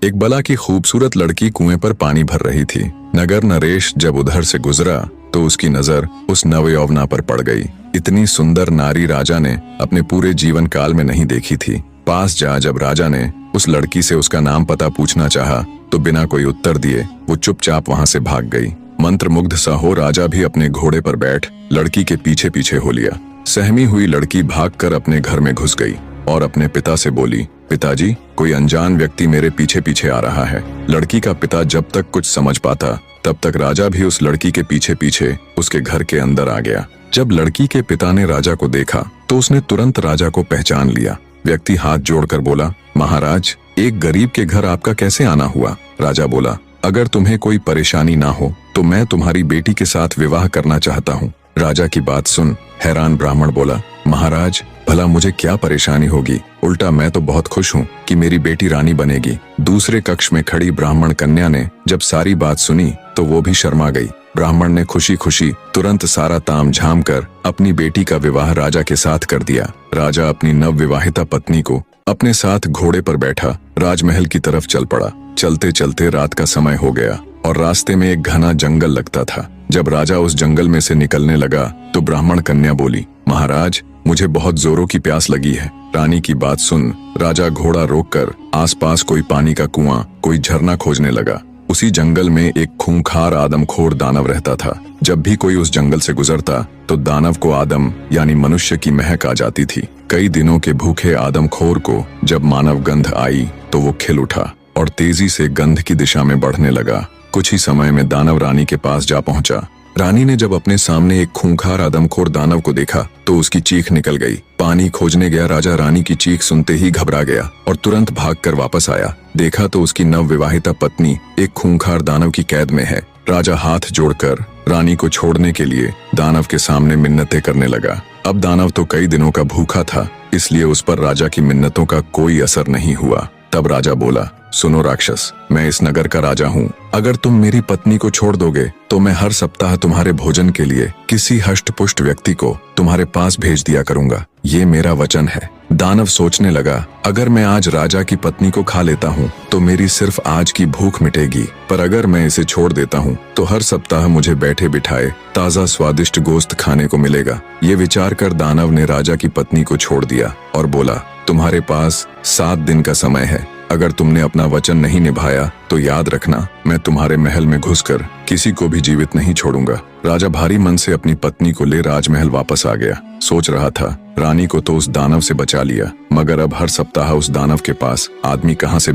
एक बला की खूबसूरत लड़की कुएं पर पानी भर रही थी। नगर नरेश जब उधर से गुजरा तो उसकी नजर उस नवयौवना पर पड़ गई। इतनी सुंदर नारी राजा ने अपने पूरे जीवन काल में नहीं देखी थी। पास जा जब राजा ने उस लड़की से उसका नाम पता पूछना चाहा तो बिना कोई उत्तर दिए वो चुपचाप वहां से भाग गई। मंत्रमुग्ध सा हो राजा भी अपने घोड़े पर बैठ लड़की के पीछे पीछे हो लिया। सहमी हुई लड़की भागकर अपने घर में घुस गई और अपने पिता से बोली, पिताजी, कोई अनजान व्यक्ति मेरे पीछे पीछे आ रहा है। लड़की का पिता जब तक कुछ समझ पाता तब तक राजा भी उस लड़की के पीछे पीछे उसके घर के अंदर आ गया। जब लड़की के पिता ने राजा को देखा तो उसने तुरंत राजा को पहचान लिया। व्यक्ति हाथ जोड़कर बोला, महाराज, एक गरीब के घर आपका कैसे आना हुआ? राजा बोला, अगर तुम्हें कोई परेशानी ना हो तो मैं तुम्हारी बेटी के साथ विवाह करना चाहता हूँ। राजा की बात सुन हैरान ब्राह्मण बोला, महाराज, भला मुझे क्या परेशानी होगी? उल्टा मैं तो बहुत खुश हूँ कि मेरी बेटी रानी बनेगी। दूसरे कक्ष में खड़ी ब्राह्मण कन्या ने जब सारी बात सुनी तो वो भी शर्मा गई। ब्राह्मण ने खुशी खुशी तुरंत सारा ताम झाम कर अपनी बेटी का विवाह राजा के साथ कर दिया। राजा अपनी नवविवाहिता पत्नी को अपने साथ घोड़े पर बैठा राजमहल की तरफ चल पड़ा। चलते चलते रात का समय हो गया और रास्ते में एक घना जंगल लगता था। जब राजा उस जंगल में से निकलने लगा तो ब्राह्मण कन्या बोली, महाराज, मुझे बहुत जोरों की प्यास लगी है। रानी की बात सुन राजा घोड़ा रोककर आसपास कोई पानी का कुआं, कोई झरना खोजने लगा। उसी जंगल में एक खूंखार आदमखोर दानव रहता था। जब भी कोई उस जंगल से गुजरता तो दानव को आदम यानी मनुष्य की महक आ जाती थी। कई दिनों के भूखे आदमखोर को जब मानव गंध आई तो वो खिल उठा और तेजी से गंध की दिशा में बढ़ने लगा। कुछ ही समय में दानव रानी के पास जा पहुंचा। रानी ने जब अपने सामने एक खूंखार आदमखोर दानव को देखा तो उसकी चीख निकल गई। पानी खोजने गया राजा रानी की चीख सुनते ही घबरा गया और तुरंत भागकर वापस आया। देखा तो उसकी नवविवाहिता पत्नी एक खूंखार दानव की कैद में है। राजा हाथ जोड़कर रानी को छोड़ने के लिए दानव के सामने मिन्नतें करने लगा। अब दानव तो कई दिनों का भूखा था, इसलिए उस पर राजा की मिन्नतों का कोई असर नहीं हुआ। तब राजा बोला, सुनो राक्षस, मैं इस नगर का राजा हूँ। अगर तुम मेरी पत्नी को छोड़ दोगे तो मैं हर सप्ताह तुम्हारे भोजन के लिए किसी हष्टपुष्ट व्यक्ति को तुम्हारे पास भेज दिया करूंगा। ये मेरा वचन है। दानव सोचने लगा, अगर मैं आज राजा की पत्नी को खा लेता हूँ तो मेरी सिर्फ आज की भूख मिटेगी, पर अगर मैं इसे छोड़ देता हूँ तो हर सप्ताह मुझे बैठे बिठाए ताजा स्वादिष्ट गोश्त खाने को मिलेगा। ये विचार कर दानव ने राजा की पत्नी को छोड़ दिया और बोला, तुम्हारे पास 7 दिन का समय है। अगर तुमने अपना वचन नहीं निभाया तो याद रखना, मैं तुम्हारे महल में घुसकर किसी को भी जीवित नहीं छोड़ूंगा। राजा भारी मन से अपनी पत्नी को ले राजमहल वापस आ गया। सोच रहा था, रानी को तो उस दानव से बचा लिया, मगर अब हर सप्ताह उस दानव के पास आदमी कहाँ से